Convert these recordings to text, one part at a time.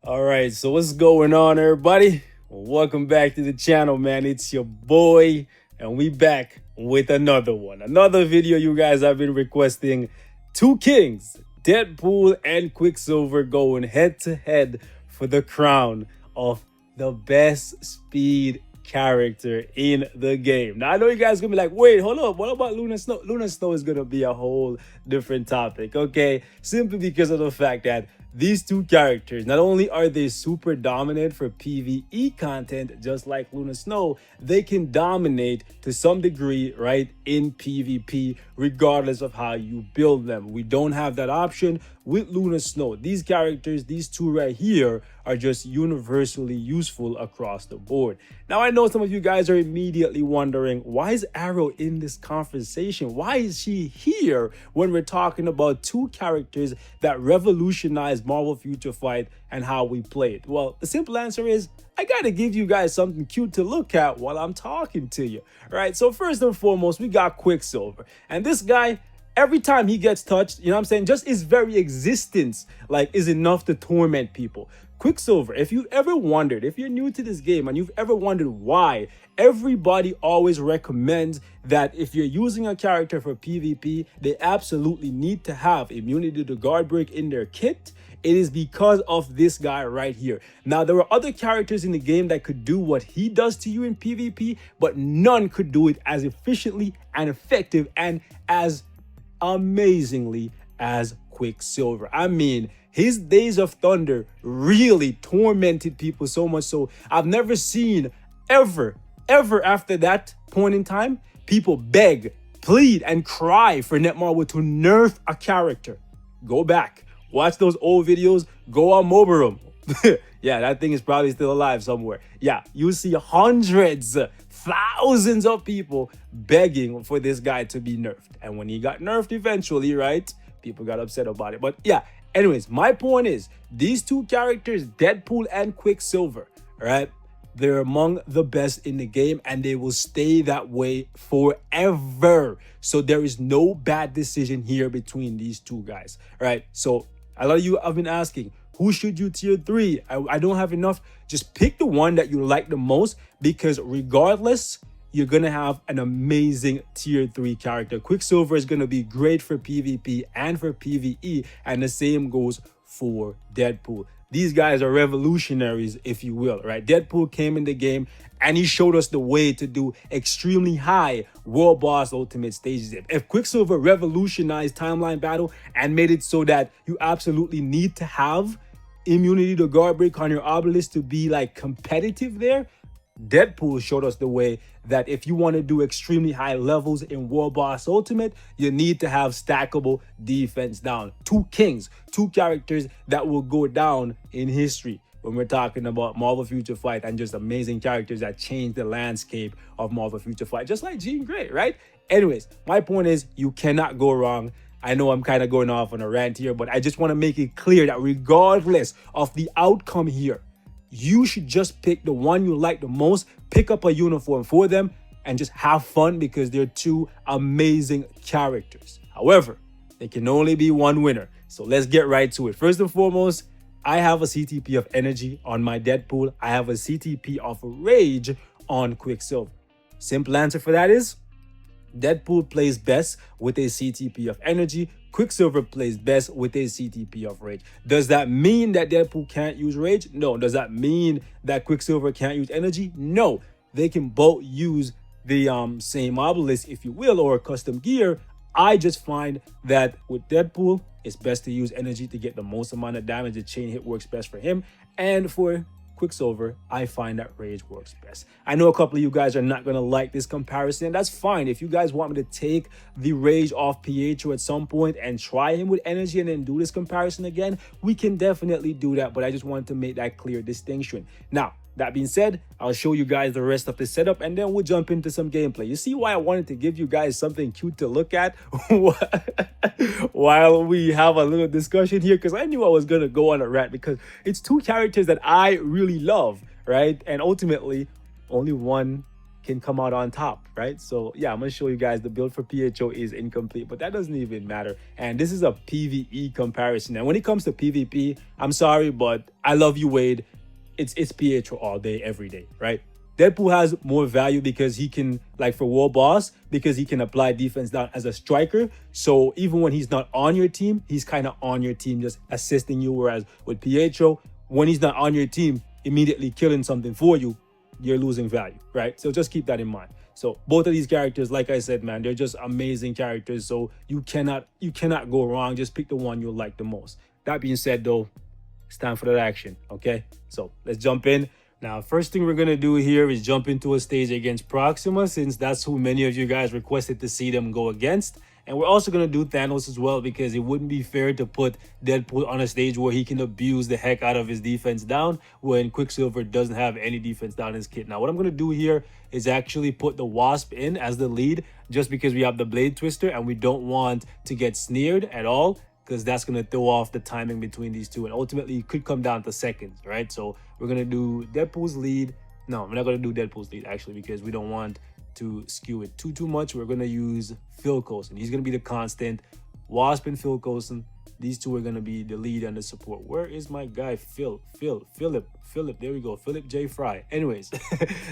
All right, so what's going on, everybody? Welcome back to the channel, man. It's your boy, and we back with another one. Another video you guys have been requesting. Two kings, Deadpool and Quicksilver, going head to head for the crown of the best speed character in the game. Now, I know you guys are gonna be like, wait, hold up, what about Luna Snow? Luna Snow is gonna be a whole different topic, okay? Simply because of the fact that these two characters, not only are they super dominant for PvE content, just like Luna Snow, they can dominate to some degree, right, in PvP, regardless of how you build them. We don't have that option with Luna Snow. These characters, these two right here, are just universally useful across the board. Now, I know some of you guys are immediately wondering, why is Arrow in this conversation? Why is she here when we're talking about two characters that revolutionized Marvel Future Fight and how we play it? Well, the simple answer is, I gotta give you guys something cute to look at while I'm talking to you. All right, so first and foremost, we got Quicksilver. And this guy, every time he gets touched, you know what I'm saying, just his very existence, like, is enough to torment people. Quicksilver, if you've ever wondered, if you're new to this game and you've ever wondered why, everybody always recommends that if you're using a character for PvP, they absolutely need to have immunity to guard break in their kit. It is because of this guy right here. Now, there are other characters in the game that could do what he does to you in PvP, but none could do it as efficiently and effective and as amazingly as Quicksilver. I mean, his Days of Thunder really tormented people so much so I've never seen ever after that point in time, people beg, plead, and cry for Netmarble to nerf a character. Go back, watch those old videos, go on Mobile Room. Yeah, that thing is probably still alive somewhere. Yeah, you see hundreds, thousands of people begging for this guy to be nerfed. And when he got nerfed eventually, right, people got upset about it. But yeah, anyways, my point is, these two characters, Deadpool and Quicksilver, right, they're among the best in the game and they will stay that way forever. So there is no bad decision here between these two guys, right? So a lot of you have been asking, who should you tier 3? I don't have enough. Just pick the one that you like the most, because regardless, you're going to have an amazing tier 3 character. Quicksilver is going to be great for PvP and for PvE, and the same goes for Deadpool. These guys are revolutionaries, if you will, right? Deadpool came in the game and he showed us the way to do extremely high World Boss Ultimate stages. If Quicksilver revolutionized Timeline Battle and made it so that you absolutely need to have immunity to guard break on your obelisk to be like competitive there, Deadpool showed us the way that if you want to do extremely high levels in World Boss Ultimate, you need to have stackable defense down. Two kings, two characters that will go down in history when we're talking about Marvel Future Fight, and just amazing characters that change the landscape of Marvel Future Fight, just like Jean Grey, right? Anyways, my point is, you cannot go wrong. I know I'm kind of going off on a rant here, but I just want to make it clear that regardless of the outcome here, you should just pick the one you like the most, pick up a uniform for them, and just have fun, because they're two amazing characters. However, there can only be one winner. So let's get right to it. First and foremost, I have a CTP of energy on my Deadpool. I have a CTP of rage on Quicksilver. Simple answer for that is, Deadpool plays best with a CTP of energy. Quicksilver plays best with a CTP of rage. Does that mean that Deadpool can't use rage? No. Does that mean that Quicksilver can't use energy? No. They can both use the same obelisk, if you will, or custom gear. I just find that with Deadpool, it's best to use energy to get the most amount of damage. The chain hit works best for him. And for Quicksilver, I find that rage works best. I know a couple of you guys are not going to like this comparison. That's fine. If you guys want me to take the rage off Pietro at some point and try him with energy and then do this comparison again, we can definitely do that. But I just wanted to make that clear distinction. Now, that being said, I'll show you guys the rest of the setup and then we'll jump into some gameplay. You see why I wanted to give you guys something cute to look at while we have a little discussion here? Because I knew I was going to go on a rant, because it's two characters that I really love, right? And ultimately, only one can come out on top, right? So yeah, I'm gonna show you guys the build for PHO is incomplete, but that doesn't even matter. And this is a PvE comparison. And when it comes to PvP, I'm sorry, but I love you, Wade. It's PHO all day, every day, right? Deadpool has more value because he can, like for War Boss, because he can apply defense down as a striker. So even when he's not on your team, he's kind of on your team, just assisting you. Whereas with PHO, when he's not on your team, immediately killing something for you, you're losing value, right? So just keep that in mind. So both of these characters, like I said, man, they're just amazing characters. So you cannot go wrong. Just pick the one you like the most. That being said, though, it's time for that action, okay? So let's jump in. Now, first thing we're going to do here is jump into a stage against Proxima, since that's who many of you guys requested to see them go against. And we're also going to do Thanos as well, because it wouldn't be fair to put Deadpool on a stage where he can abuse the heck out of his defense down when Quicksilver doesn't have any defense down in his kit. Now, what I'm going to do here is actually put the Wasp in as the lead, just because we have the Blade Twister and we don't want to get sneered at all, because that's going to throw off the timing between these two. And ultimately, it could come down to seconds, right? So we're going to do Deadpool's lead. No, we're not going to do Deadpool's lead, actually, because we don't want to skew it too much. We're going to use Phil Coulson. He's going to be the constant. Wasp and Phil Coulson. These two are going to be the lead and the support. Where is my guy, Philip? There we go. Philip J. Fry. Anyways,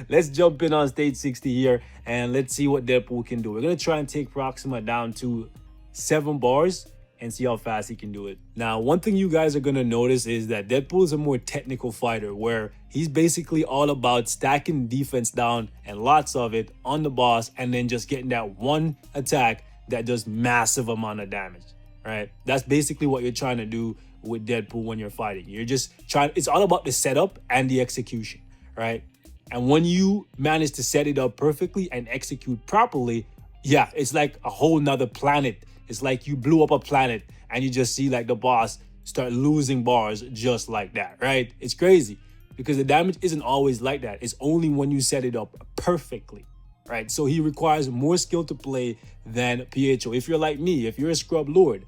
let's jump in on stage 60 here, and let's see what Deadpool can do. We're going to try and take Proxima down to 7 bars and see how fast he can do it. Now, one thing you guys are going to notice is that Deadpool is a more technical fighter, where he's basically all about stacking defense down and lots of it on the boss, and then just getting that one attack that does massive amount of damage, right? That's basically what you're trying to do with Deadpool when you're fighting. You're just trying, it's all about the setup and the execution, right? And when you manage to set it up perfectly and execute properly, yeah, it's like a whole nother planet. It's like you blew up a planet and you just see like the boss start losing bars just like that, right? It's crazy because the damage isn't always like that. It's only when you set it up perfectly, right? So he requires more skill to play than PHO. If you're like me, if you're a scrub lord,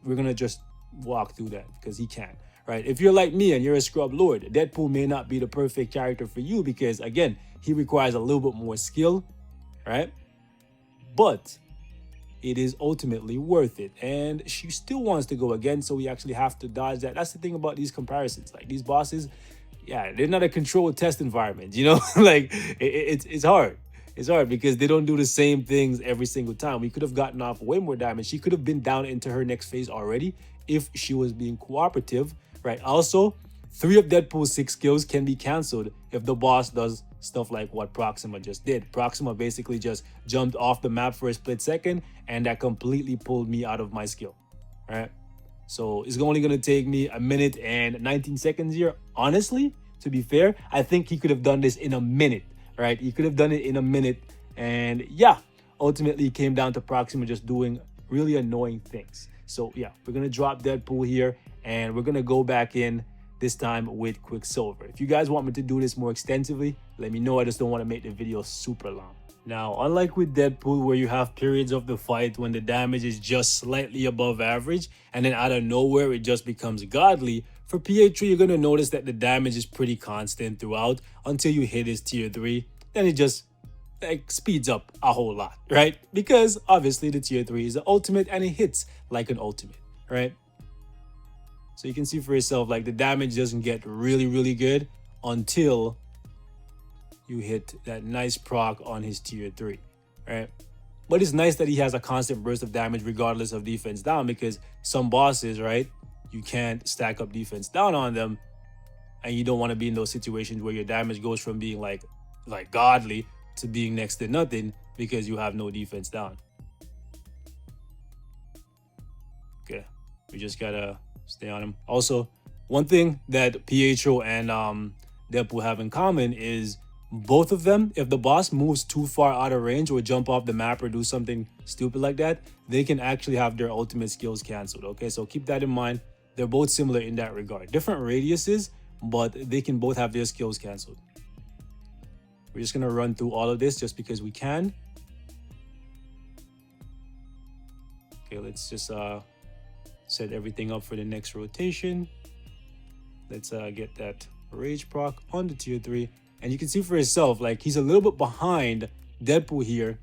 we're going to just walk through that because he can, right? If you're like me and you're a scrub lord, Deadpool may not be the perfect character for you because, again, he requires a little bit more skill, right? But it is ultimately worth it. And she still wants to go again, so we actually have to dodge that. That's the thing about these comparisons. Like, these bosses, yeah, they're not a controlled test environment, you know? Like, it's hard. It's hard because they don't do the same things every single time. We could have gotten off way more damage. She could have been down into her next phase already if she was being cooperative, right? Also, 3 of Deadpool's 6 skills can be canceled if the boss does stuff like what Proxima just did. Proxima basically just jumped off the map for a split second, and that completely pulled me out of my skill, right? So it's only going to take me 1 minute and 19 seconds here. Honestly, to be fair, I think he could have done this in a minute, right? He could have done it in a minute. And yeah, ultimately it came down to Proxima just doing really annoying things. So yeah, we're going to drop Deadpool here, and we're going to go back in this time with Quicksilver. If you guys want me to do this more extensively, let me know. I just don't want to make the video super long. Now, unlike with Deadpool, where you have periods of the fight when the damage is just slightly above average, and then out of nowhere it just becomes godly, for PA3 you're going to notice that the damage is pretty constant throughout until you hit his tier 3. Then it just like speeds up a whole lot, right? Because obviously the tier 3 is the ultimate and it hits like an ultimate, right? So you can see for yourself, like the damage doesn't get really good until you hit that nice proc on his tier 3, right? But it's nice that he has a constant burst of damage regardless of defense down, because some bosses, right, you can't stack up defense down on them, and you don't want to be in those situations where your damage goes from being like godly to being next to nothing because you have no defense down. Okay, we just gotta stay on him. Also, one thing that PHO and Deadpool have in common is both of them, if the boss moves too far out of range or jump off the map or do something stupid like that, they can actually have their ultimate skills canceled. Okay, so keep that in mind. They're both similar in that regard. Different radiuses, but they can both have their skills canceled. We're just gonna run through all of this just because we can. Okay, let's just set everything up for the next rotation. Let's get that rage proc on the tier 3. And you can see for yourself, like, he's a little bit behind Deadpool here.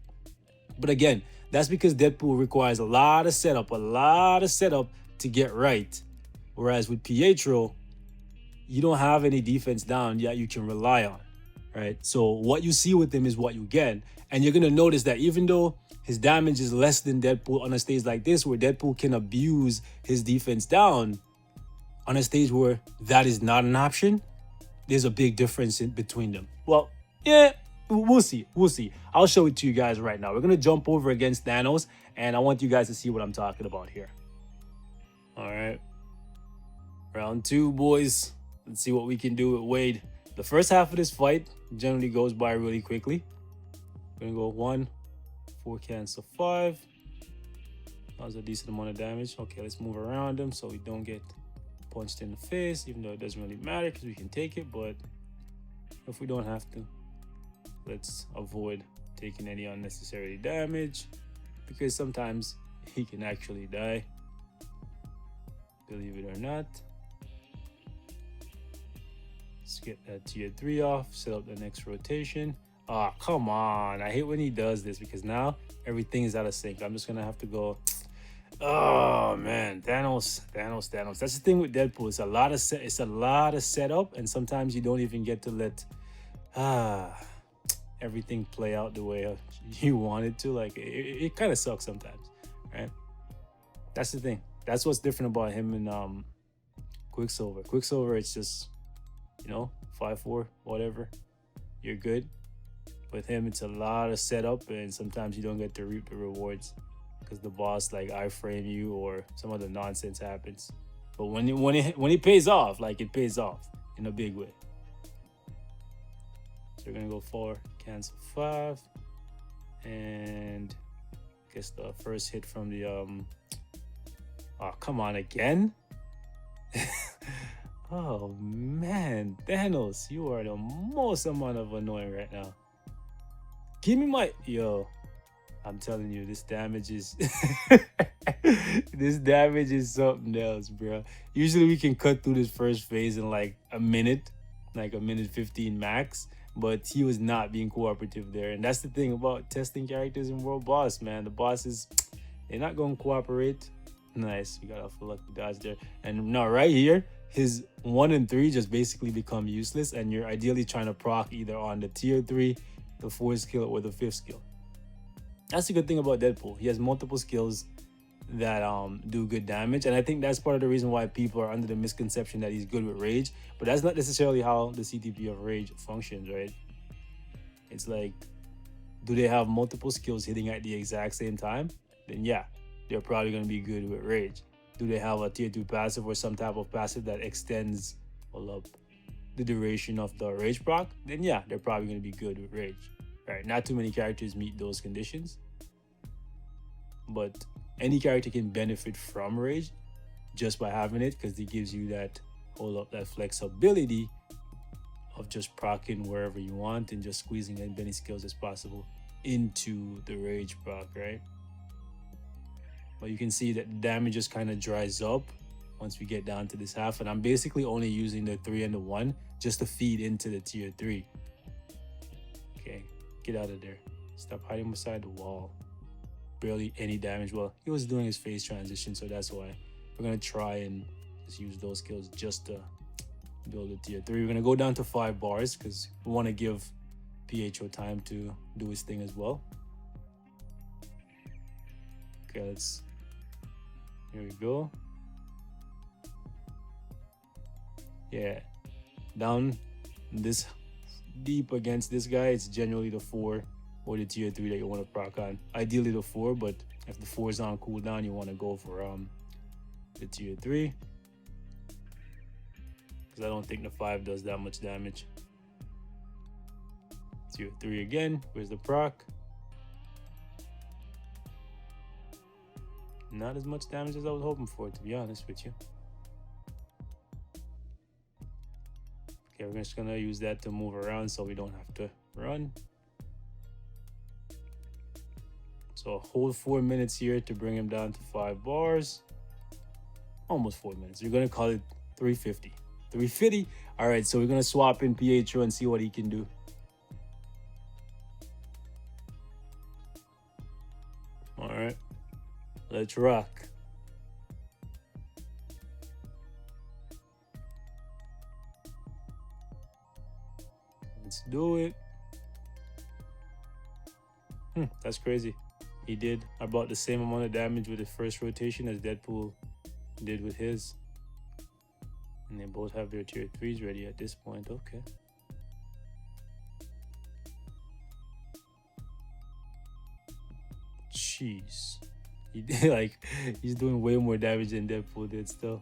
But again, that's because Deadpool requires a lot of setup to get right. Whereas with Pietro, you don't have any defense down yet you can rely on, right? So what you see with him is what you get. And you're going to notice that even though his damage is less than Deadpool on a stage like this, where Deadpool can abuse his defense down, on a stage where that is not an option, there's a big difference in between them. Well, yeah, we'll see. I'll show it to you guys right now. We're going to jump over against Thanos, and I want you guys to see what I'm talking about here. All right. Round 2, boys. Let's see what we can do with Wade. The first half of this fight generally goes by really quickly. We're going to go 1, 4 cancel 5. That was a decent amount of damage. Okay, let's move around him so we don't get punched in the face, even though it doesn't really matter because we can take it. But if we don't have to, let's avoid taking any unnecessary damage, because sometimes he can actually die, believe it or not. Let's get that tier 3 off, set up the next rotation. Ah, come on. I hate when he does this because now everything is out of sync. I'm just going to have to go. Oh, man. Thanos. That's the thing with Deadpool. It's a lot of setup, and sometimes you don't even get to let everything play out the way you want it to. Like, it kind of sucks sometimes, right? That's the thing. That's what's different about him and Quicksilver. Quicksilver, it's just, 5-4, whatever. You're good. With him, it's a lot of setup, and sometimes you don't get to reap the rewards because the boss like iframe you or some other nonsense happens. But when it pays off, like, it pays off in a big way. So we're gonna go 4, cancel 5, and I guess the first hit from the oh, come on again. Oh man, Thanos, you are the most amount of annoying right now. Give me my I'm telling you, this damage is this damage is something else, bro. Usually we can cut through this first phase in like a minute 15 max, but he was not being cooperative there. And that's the thing about testing characters in World Boss, man. The bosses, they're not going to cooperate. Nice, we got off a lucky dodge there. And now right here, his 1 and 3 just basically become useless, and you're ideally trying to proc either on the tier 3, the 4th skill, or the 5th skill. That's the good thing about Deadpool. He has multiple skills that do good damage, and I think that's part of the reason why people are under the misconception that he's good with Rage, but that's not necessarily how the CTP of Rage functions, right? It's like, do they have multiple skills hitting at the exact same time? Then yeah, they're probably going to be good with Rage. Do they have a tier 2 passive or some type of passive that extends the duration of the Rage proc? Then yeah, they're probably going to be good with Rage. Right? Not too many characters meet those conditions, but any character can benefit from Rage just by having it, because it gives you that that flexibility of just proccing wherever you want and just squeezing as many skills as possible into the Rage proc, right? But you can see that the damage just kind of dries up once we get down to this half, and I'm basically only using the 3 and the 1 just to feed into the tier 3. Okay, get out of there. Stop hiding beside the wall. Barely any damage. Well, he was doing his phase transition, so that's why. We're going to try and just use those skills just to build a tier 3. We're going to go down to 5 bars because we want to give PHO time to do his thing as well. Okay, here we go. Yeah, down this deep against this guy, it's generally the 4 or the tier 3 that you want to proc on. Ideally the 4, but if the 4 is on cooldown, you want to go for the tier 3, because I don't think the 5 does that much damage. Tier 3 again. Where's the proc? Not as much damage as I was hoping for, to be honest with you. Okay, we're just gonna use that to move around so we don't have to run. So a whole 4 minutes here to bring him down to 5 bars. Almost 4 minutes. You're gonna call it 350. 350. All right, so we're going to swap in Pietro and see what he can do. All right, let's rock. Let's do it. That's crazy. He did about the same amount of damage with his first rotation as Deadpool did with his. And they both have their tier 3s ready at this point. Okay. Jeez. He did, like, he's doing way more damage than Deadpool did still.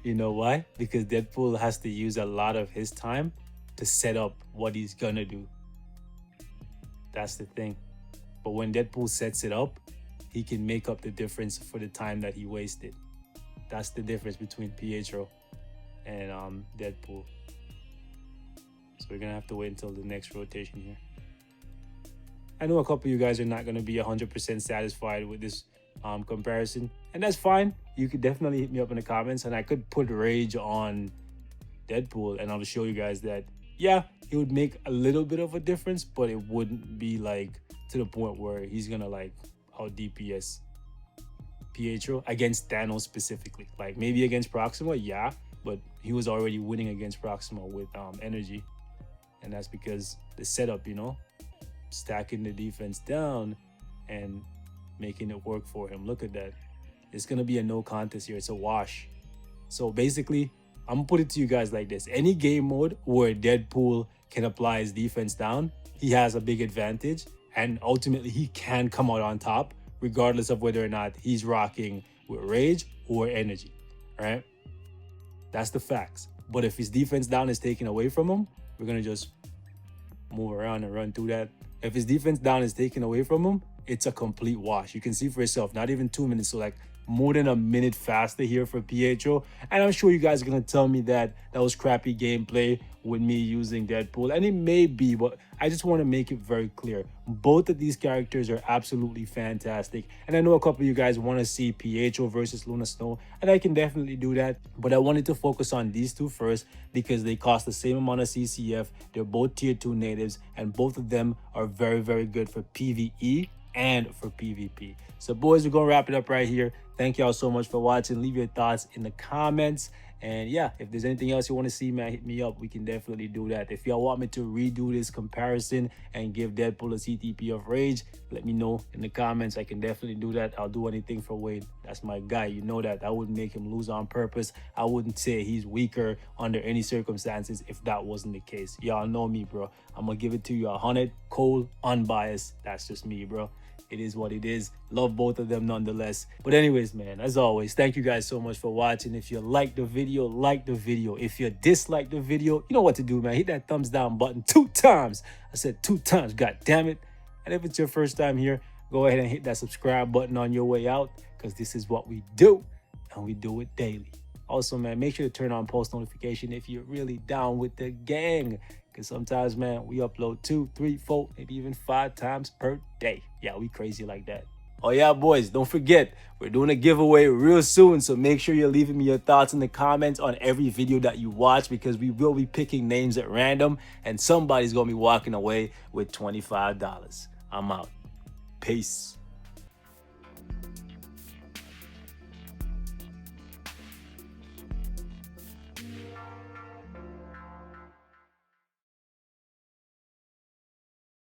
You know why? Because Deadpool has to use a lot of his time to set up what he's gonna do. That's the thing. But when Deadpool sets it up, he can make up the difference for the time that he wasted. That's the difference between Pietro and Deadpool. So we're gonna have to wait until the next rotation here. I know a couple of you guys are not gonna be 100% satisfied with this comparison, and that's fine. You could definitely hit me up in the comments, and I could put Rage on Deadpool, and I'll show you guys that, yeah, it would make a little bit of a difference, but it wouldn't be like to the point where he's gonna like out DPS Pietro against Thanos specifically. Like maybe against Proxima, yeah, but he was already winning against Proxima with energy, and that's because the setup, you know, stacking the defense down and making it work for him. Look at that. It's gonna be a no contest here. It's a wash. So basically, I'm gonna put it to you guys like this. Any game mode where Deadpool can apply his defense down, he has a big advantage, and ultimately he can come out on top regardless of whether or not he's rocking with Rage or energy. All right, that's the facts. But if his defense down is taken away from him, we're gonna just move around and run through that. If his defense down is taken away from him, it's a complete wash. You can see for yourself, not even 2 minutes, so like more than a minute faster here for Pietro. And I'm sure you guys are gonna tell me that that was crappy gameplay with me using Deadpool, and it may be, but I just want to make it very clear. Both of these characters are absolutely fantastic, and I know a couple of you guys want to see Pietro versus Luna Snow, and I can definitely do that, but I wanted to focus on these two first because they cost the same amount of CCF. They're both tier 2 natives, and both of them are very, very good for PvE and for PvP. So boys, we're gonna wrap it up right here. Thank y'all so much for watching. Leave your thoughts in the comments, and yeah, if there's anything else you want to see, man, hit me up. We can definitely do that. If y'all want me to redo this comparison and give Deadpool a CTP of Rage, let me know in the comments. I can definitely do that. I'll do anything for Wade. That's my guy, you know that. I wouldn't make him lose on purpose. I wouldn't say he's weaker under any circumstances if that wasn't the case. Y'all know me, bro. I'm gonna give it to you 100 cold, unbiased. That's just me, bro. It is what it is. Love both of them nonetheless. But anyways, man, as always, thank you guys so much for watching. If you like the video, like the video. If you dislike the video, you know what to do, man. Hit that thumbs down button 2 times. I said 2 times, god damn it. And if it's your first time here, go ahead and hit that subscribe button on your way out, because this is what we do, and we do it daily. Also, man, make sure to turn on post notification if you're really down with the gang, because sometimes, man, we upload 2, 3, 4, maybe even 5 times per day. Yeah, we crazy like that. Oh yeah, boys, don't forget, we're doing a giveaway real soon, so make sure you're leaving me your thoughts in the comments on every video that you watch, because we will be picking names at random, and somebody's gonna be walking away with $25. I'm out. Peace.